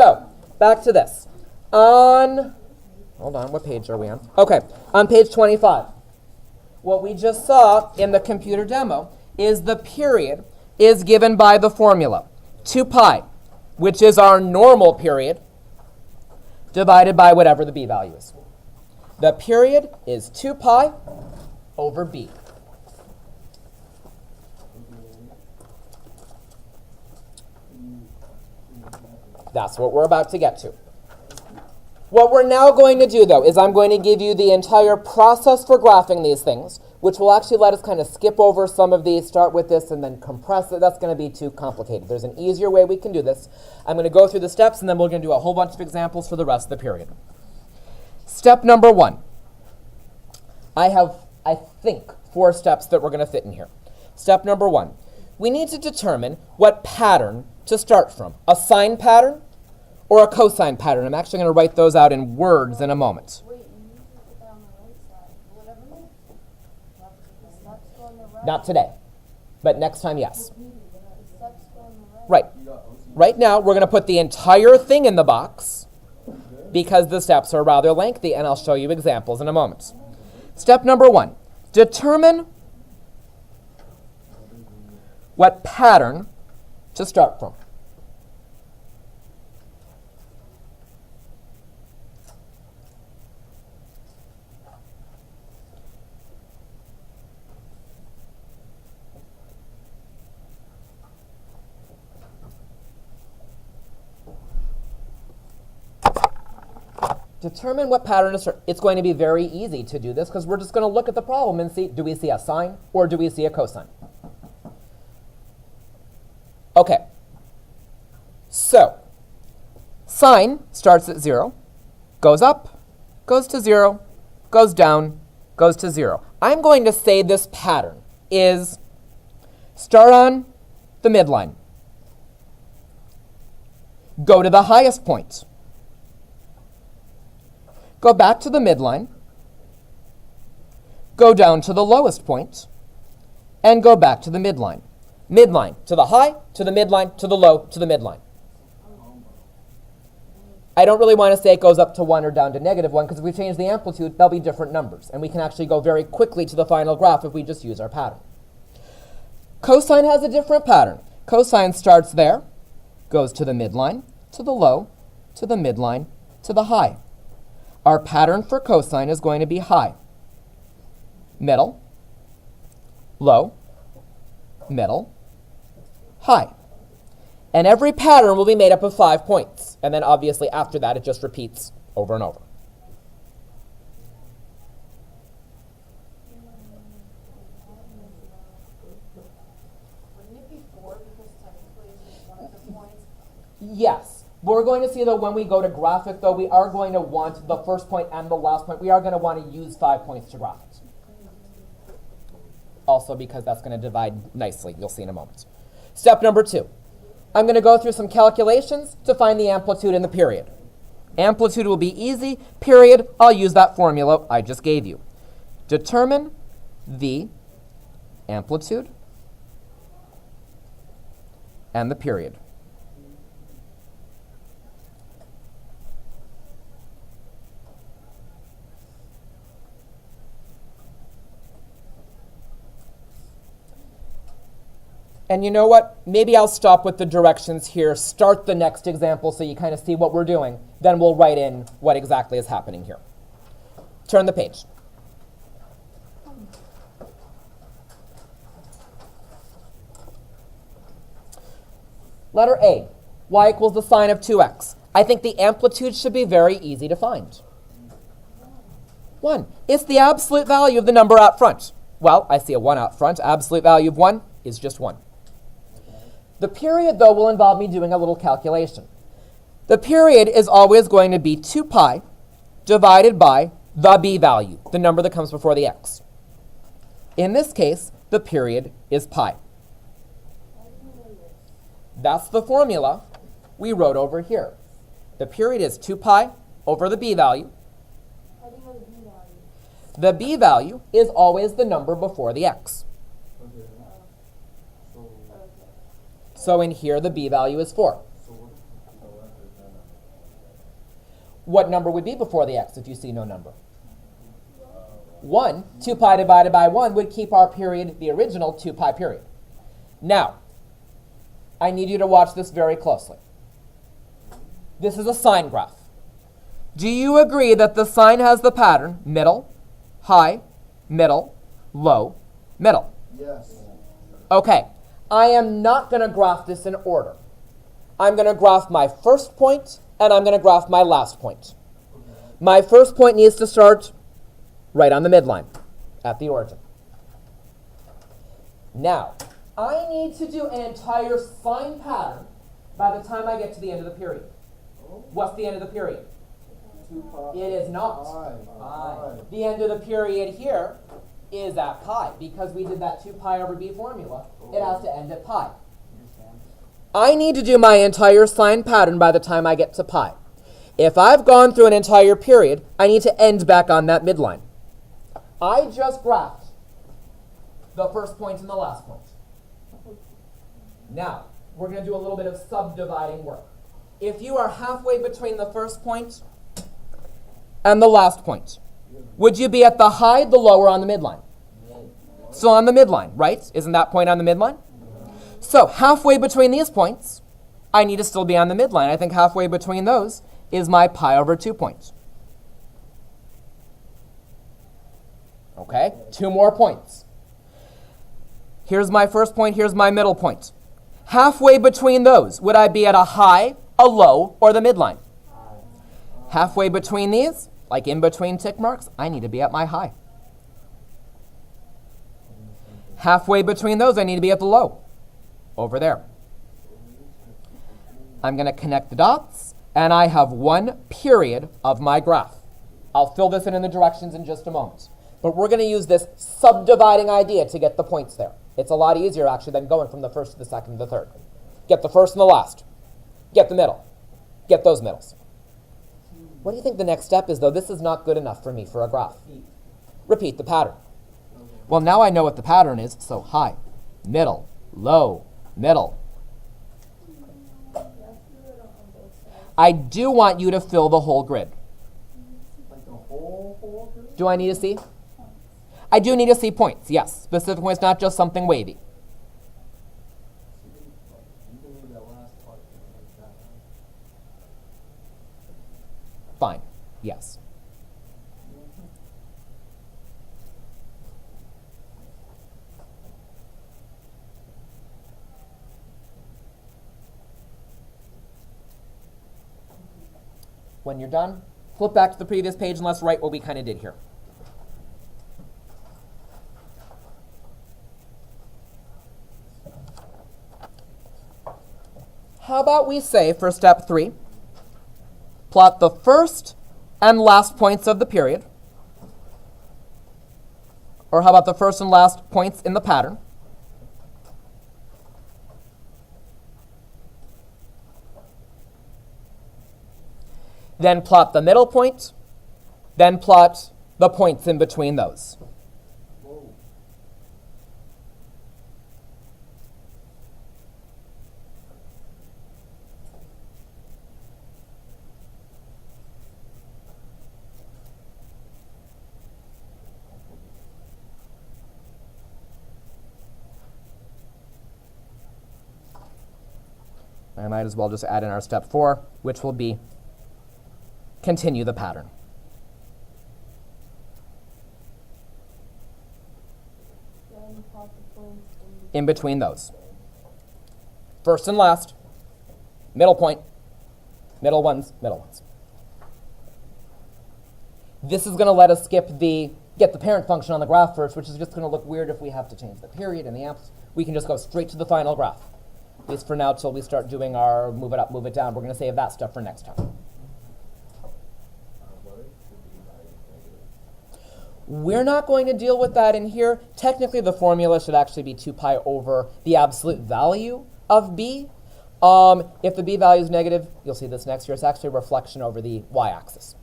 So, back to this. Hold on, what page are we on? Okay, on page 25. What we just saw in the computer demo is the period is given by the formula 2 pi, which is our normal period, divided by whatever the b value is. The period is 2 pi over b. That's what we're about to get to. What we're now going to do, though, is I'm going to give you the entire process for graphing these things, which will actually let us kind of skip over some of these, start with this, and then compress it. That's going to be too complicated. There's an easier way we can do this. I'm going to go through the steps, and then we're going to do a whole bunch of examples for the rest of the period. Step number 1. I have, I think, 4 steps that we're going to fit in here. Step number 1. We need to determine what pattern to start from. A sine pattern or a cosine pattern. I'm actually going to write those out in words in a moment. Wait, you need to put that on the right side. Whatever it is. The steps go on the right. Not today, but next time, yes. The steps go on the right. Right. Right now, we're going to put the entire thing in the box because the steps are rather lengthy, and I'll show you examples in a moment. Step number 1, determine what pattern to start from. Determine what pattern to start. It's going to be very easy to do this because we're just going to look at the problem and see, do we see a sine or do we see a cosine? Okay. So, sine starts at 0, goes up, goes to 0, goes down, goes to 0. I'm going to say this pattern is start on the midline, go to the highest point, go back to the midline, go down to the lowest point, and go back to the midline. Midline to the high, to the midline, to the low, to the midline. I don't really want to say it goes up to 1 or down to -1 because if we change the amplitude, they'll be different numbers. And we can actually go very quickly to the final graph if we just use our pattern. Cosine has a different pattern. Cosine starts there, goes to the midline, to the low, to the midline, to the high. Our pattern for cosine is going to be high, middle, low, middle, high. And every pattern will be made up of 5 points. And then obviously after that, it just repeats over and over. Wouldn't it be 4 because technically it's one of the points? Yes. We're going to see, though, when we go to graph it, though, we are going to want the first point and the last point. We are going to want to use 5 points to graph it. Also because that's going to divide nicely. You'll see in a moment. Step number 2. I'm going to go through some calculations to find the amplitude and the period. Amplitude will be easy. Period, I'll use that formula I just gave you. Determine the amplitude and the period. And you know what? Maybe I'll stop with the directions here, start the next example so you kind of see what we're doing. Then we'll write in what exactly is happening here. Turn the page. Letter A, y equals the sine of 2x. I think the amplitude should be very easy to find. 1. It's the absolute value of the number out front. Well, I see a 1 out front. Absolute value of 1 is just 1. The period, though, will involve me doing a little calculation. The period is always going to be 2 pi divided by the b value, the number that comes before the x. In this case, the period is pi. That's the formula we wrote over here. The period is 2 pi over the b value. How do you know the b value? The b value is always the number before the x. So in here, the b value is 4. What number would be before the x if you see no number? 1. 2 pi divided by 1 would keep our period the original 2 pi period. Now, I need you to watch this very closely. This is a sine graph. Do you agree that the sine has the pattern middle, high, middle, low, middle? Yes. Okay, I am not going to graph this in order. I'm going to graph my first point, and I'm going to graph my last point. My first point needs to start right on the midline, at the origin. Now, I need to do an entire sine pattern by the time I get to the end of the period. What's the end of the period? 2 pi. It is not. Pi. The end of the period here is at pi. Because we did that 2 pi over b formula, it has to end at pi. I need to do my entire sine pattern by the time I get to pi. If I've gone through an entire period, I need to end back on that midline. I just graphed the first point and the last point. Now, we're going to do a little bit of subdividing work. If you are halfway between the first point and the last point, would you be at the high, the low, or on the midline? So on the midline, right? Isn't that point on the midline? So halfway between these points, I need to still be on the midline. I think halfway between those is my pi over 2 points. Okay, 2 more points. Here's my first point, here's my middle point. Halfway between those, would I be at a high, a low, or the midline? Halfway between these, like in between tick marks, I need to be at my high. Halfway between those, I need to be at the low, over there. I'm going to connect the dots, and I have one period of my graph. I'll fill this in the directions in just a moment. But we're going to use this subdividing idea to get the points there. It's a lot easier, actually, than going from the first to the second to the third. Get the first and the last. Get the middle. Get those middles. What do you think the next step is, though? This is not good enough for me for a graph. Repeat the pattern. Well, now I know what the pattern is, so high, middle, low, middle. I do want you to fill the whole grid. Like the whole grid? Do I need to see? I do need to see points, yes. Specific points, not just something wavy. You can leave that last part like that. Fine, yes. When you're done, flip back to the previous page and let's write what we kind of did here. How about we say, for step 3, plot the first and last points of the period. Or how about the first and last points in the pattern? Then plot the middle point. Then plot the points in between those. Whoa. I might as well just add in our step 4, which will be continue the pattern. Then plot the points In between those. First and last, middle point, middle ones, middle ones. This is going to let us get the parent function on the graph first, which is just going to look weird if we have to change the period and the amps. We can just go straight to the final graph. At least for now, till we start doing our move it up, move it down. We're going to save that stuff for next time. We're not going to deal with that in here. Technically, the formula should actually be 2 pi over the absolute value of b. If the b value is negative, you'll see this next year, it's actually a reflection over the y-axis,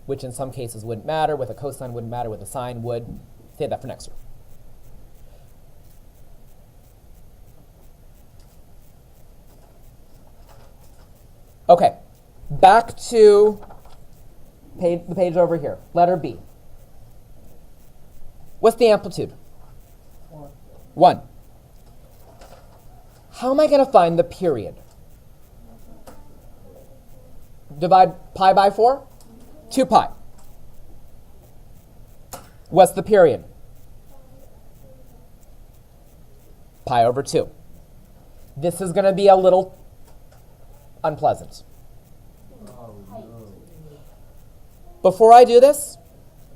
which in some cases wouldn't matter. With a cosine wouldn't matter. With a sine would. Save that for next year. Okay, back to the page over here. Letter B. What's the amplitude? 1. How am I going to find the period? Divide pi by 4? 2 pi. What's the period? Pi over 2. This is going to be a little unpleasant. Before I do this,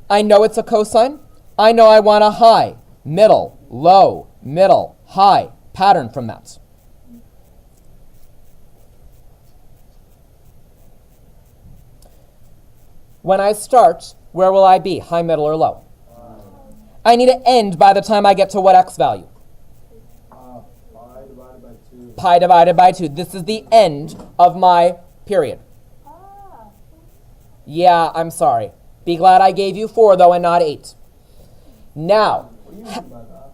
I know it's a cosine. I know I want a high, middle, low, middle, high pattern from that. When I start, where will I be? High, middle, or low? I need to end by the time I get to what x value? Pi divided by 2. Pi divided by 2. This is the end of my period. Yeah, I'm sorry. Be glad I gave you 4, though, and not 8. Now. What do you mean by that?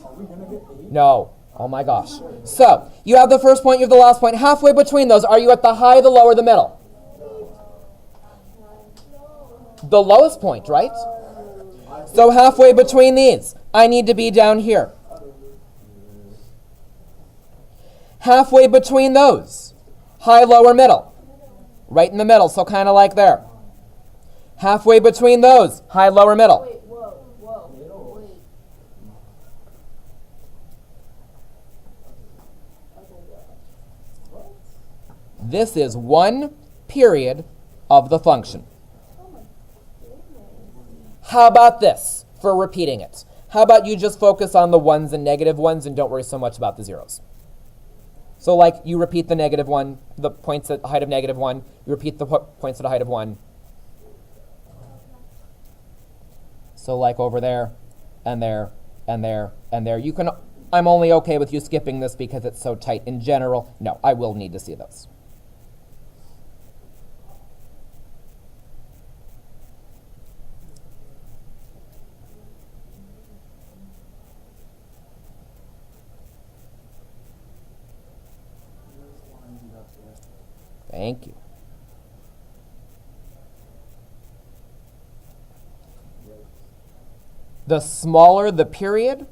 Are we going to get 8? No. Oh, my gosh. So, you have the first point, you have the last point. Halfway between those, are you at the high, the low, or the middle? The lowest point, right? So, halfway between these, I need to be down here. Halfway between those, high, low, or middle? Right in the middle, so kind of like there. Halfway between those, high, low, or middle? Wait, wait. This is one period of the function. How about this for repeating it? How about you just focus on the ones and negative ones and don't worry so much about the zeros? So like you repeat the negative 1, the points at the height of negative 1, you repeat the points at the height of 1. So like over there, and there, and there, and there. I'm only okay with you skipping this because it's so tight. In general, no, I will need to see those. Thank you. The smaller the period,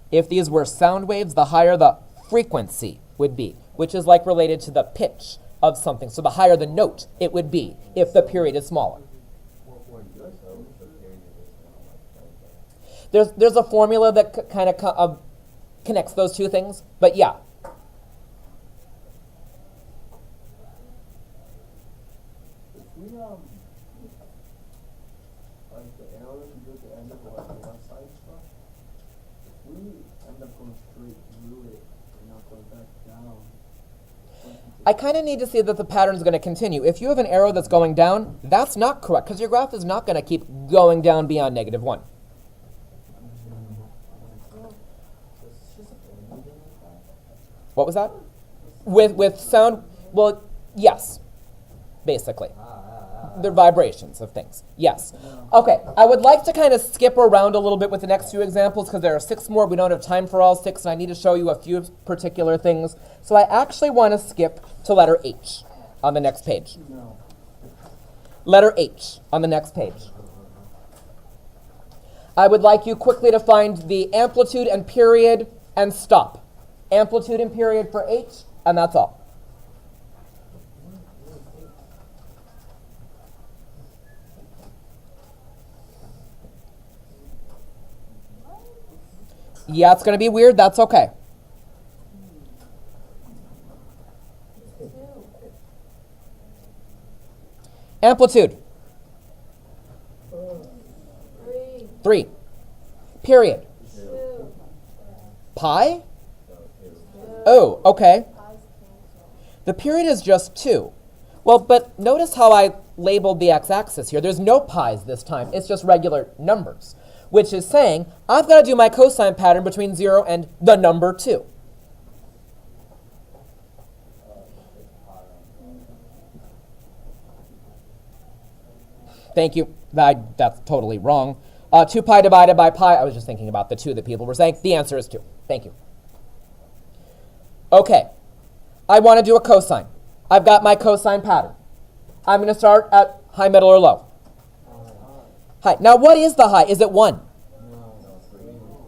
if these were sound waves, the higher the frequency would be, which is like related to the pitch of something. So the higher the note it would be if the period is smaller. There's a formula that kind of connects those two things, but yeah. If we, like the arrow that we do at the end of the left side stuff, if we end up going straight through it and not going back down. I kind of need to see that the pattern is going to continue. If you have an arrow that's going down, that's not correct, because your graph is not going to keep going down beyond negative 1. What was that? With sound, well, yes, basically. The vibrations of things, yes. Okay, I would like to kind of skip around a little bit with the next few examples because there are 6 more. We don't have time for all 6, and I need to show you a few particular things. So I actually want to skip to letter H on the next page. Letter H on the next page. I would like you quickly to find the amplitude and period and stop. Amplitude and period for H, and that's all. Yeah, it's going to be weird. That's okay. Amplitude. 3. Period. 2. Pi? Oh, okay. The period is just 2. Well, but notice how I labeled the x-axis here. There's no pi's this time. It's just regular numbers, which is saying I've got to do my cosine pattern between 0 and the number 2. Thank you. That's totally wrong. 2 pi divided by pi. I was just thinking about the 2 that people were saying. The answer is 2. Thank you. Okay. I want to do a cosine. I've got my cosine pattern. I'm going to start at high, middle, or low. High. Now, what is the high? Is it 1?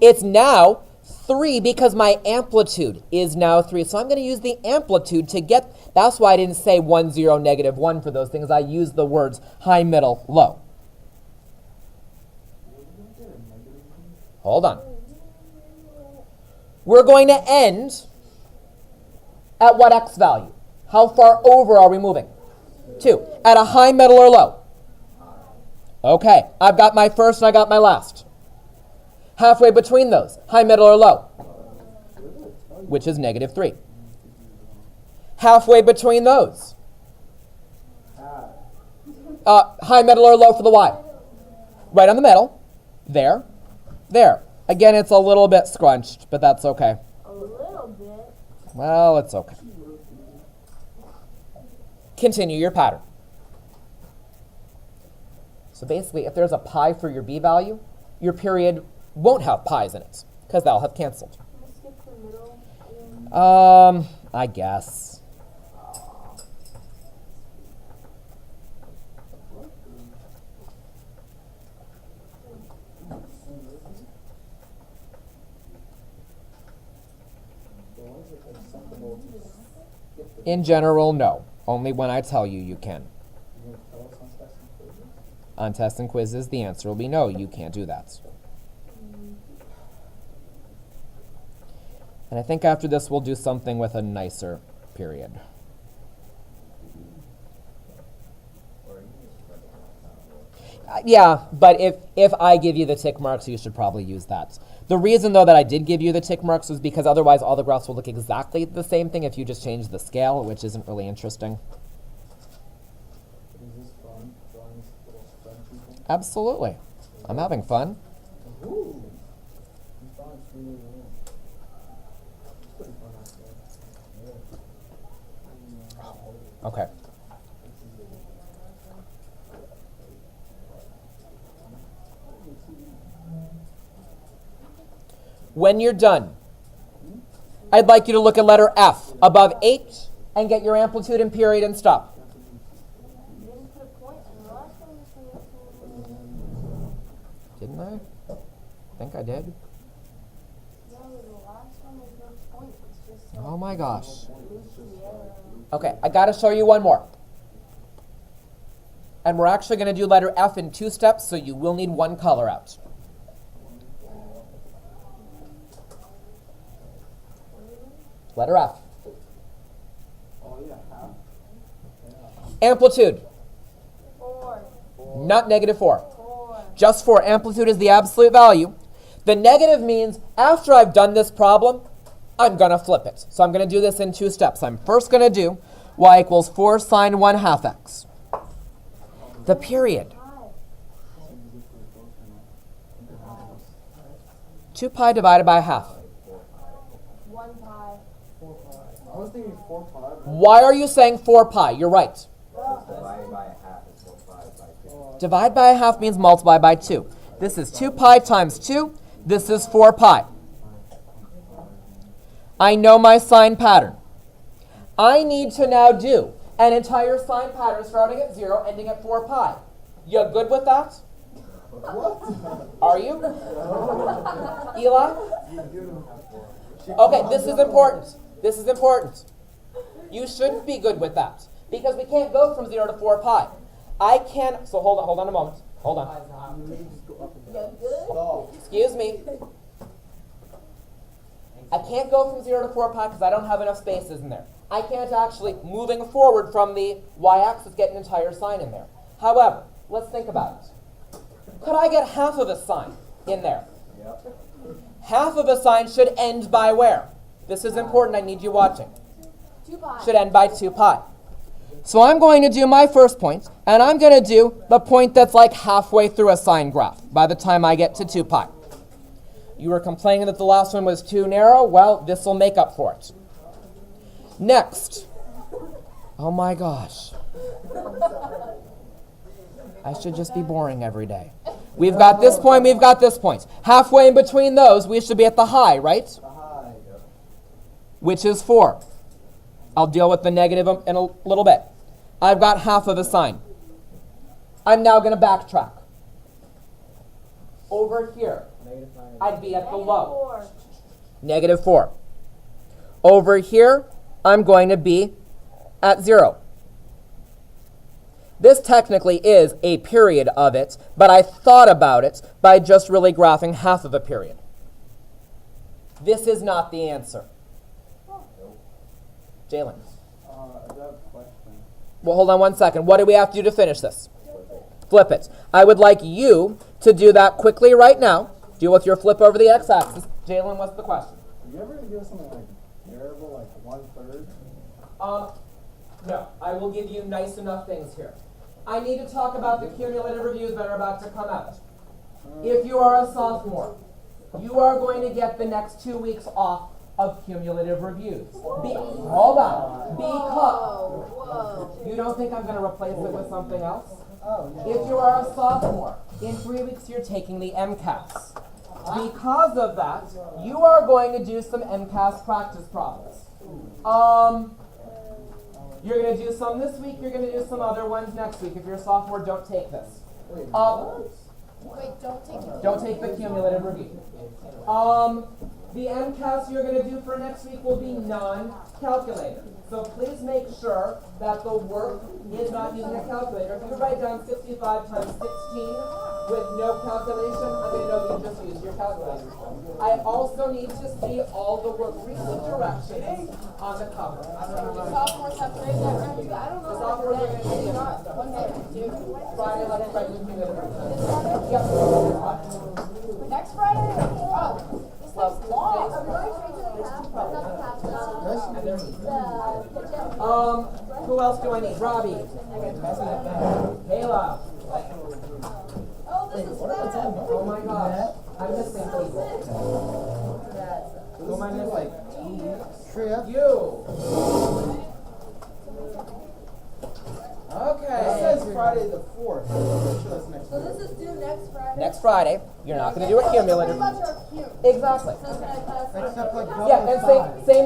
It's now 3 because my amplitude is now 3. So I'm going to use the amplitude to get, that's why I didn't say 1, 0, negative 1 for those things. I used the words high, middle, low. Hold on. We're going to end at what x value? How far over are we moving? 2. At a high, middle, or low? Okay, I've got my first and I got my last. Halfway between those, high, middle, or low? Which is negative 3. Halfway between those? High, middle, or low for the y? Right on the middle. There. There. Again, it's a little bit scrunched, but that's okay. A little bit. Well, it's okay. Continue your pattern. So basically, if there's a pi for your b value, your period won't have pi's in it, because that'll have canceled. Can we skip the middle? I guess. In general, no. Only when I tell you, you can. On tests and quizzes, the answer will be no, you can't do that. And I think after this, we'll do something with a nicer period. Yeah, but if I give you the tick marks, you should probably use that. The reason, though, that I did give you the tick marks was because otherwise all the graphs will look exactly the same thing if you just change the scale, which isn't really interesting. Is this fun? Drawing this little spreadsheet? Absolutely. I'm having fun. Ooh. This drawing's really well. It's pretty fun, actually. Okay. When you're done, I'd like you to look at letter F above H and get your amplitude and period and stop. You didn't put a point in the last one. Didn't I? I think I did. No, the last one was no point. It's just Oh my gosh. arrow. Okay, I got to show you one more. And we're actually going to do letter F in 2 steps, so you will need one color out. Letter F. Oh, yeah, half. Amplitude, 4. not negative 4. 4. Just 4. Amplitude is the absolute value. The negative means after I've done this problem, I'm going to flip it. So I'm going to do this in 2 steps. I'm first going to do y equals 4 sine 1/2 x. The period. 2 pi divided by half. 1 pi. I was thinking 4 pi. Why are you saying 4 pi? You're right. Divided by a half is 4 pi by 2. Divide by a half means multiply by 2. This is 2 pi times 2. This is 4 pi. I know my sign pattern. I need to now do an entire sign pattern starting at 0, ending at 4 pi. You good with that? Are you? Eli? Okay, this is important. This is important. You shouldn't be good with that because we can't go from 0 to 4 pi. I can, so hold on a moment. Hold on. Excuse me. I can't go from 0 to 4 pi because I don't have enough spaces in there. I can't actually, moving forward from the y-axis, get an entire sign in there. However, let's think about it. Could I get half of a sign in there? Yep. Half of a sign should end by where? This is important. I need you watching. 2 pi. Should end by 2 pi. So I'm going to do my first point, and I'm going to do the point that's like halfway through a sign graph by the time I get to 2 pi. You were complaining that the last one was too narrow. Well, this will make up for it. Next. Oh my gosh. I should just be boring every day. We've got this point, we've got this point. Halfway in between those, we should be at the high, right? High. Which is 4. I'll deal with the negative in a little bit. I've got half of a sign. I'm now going to backtrack. Over here, I'd be at the low. -4. Over here, I'm going to be at 0. This technically is a period of it, but I thought about it by just really graphing half of a period. This is not the answer. Jalen. I have a question. Well, hold on one second. What do we have to do to finish this? Flip it. I would like you to do that quickly right now. Deal with your flip over the x-axis. Jalen, what's the question? Are you ever gonna give us something like variable, like 1/3? No. I will give you nice enough things here. I need to talk about the cumulative reviews that are about to come out. If you are a sophomore, you are going to get the next 2 weeks off of cumulative reviews. Hold on. Because Whoa. you don't think I'm going to replace it with something else? Oh, yeah. If you are a sophomore, in 3 weeks you're taking the MCAS. Because of that, you are going to do some MCAS practice problems. You're going to do some this week, you're going to do some other ones next week. If you're a sophomore, don't take this. Wait, don't take it. Don't take the cumulative review. The MCAS you're going to do for next week will be non-calculator. So please make sure that the work is not using a calculator. If you write down 65 times 16 with no calculation, I'm going to know you just used your calculator. I also need to see all the work. Read the directions on the cover. Sophomores have to raise that round too. I don't know. The sophomores are going to take it. One day, dude. Friday, let's write with cumulative review. This Friday? Yep, this Friday. Next Friday? Oh, this one's long. And they're easy. Who else do I need? Robbie. Kayla. Oh, this is fun. Oh my gosh. I'm missing people. Who am I missing? You. Okay. It says Friday the 4th. I'm sure that's next So week. this is due next Friday? Next Friday. You're not going to do a cumulative. Pretty much our cue. Exactly. So can I pass? Except like Yeah, and same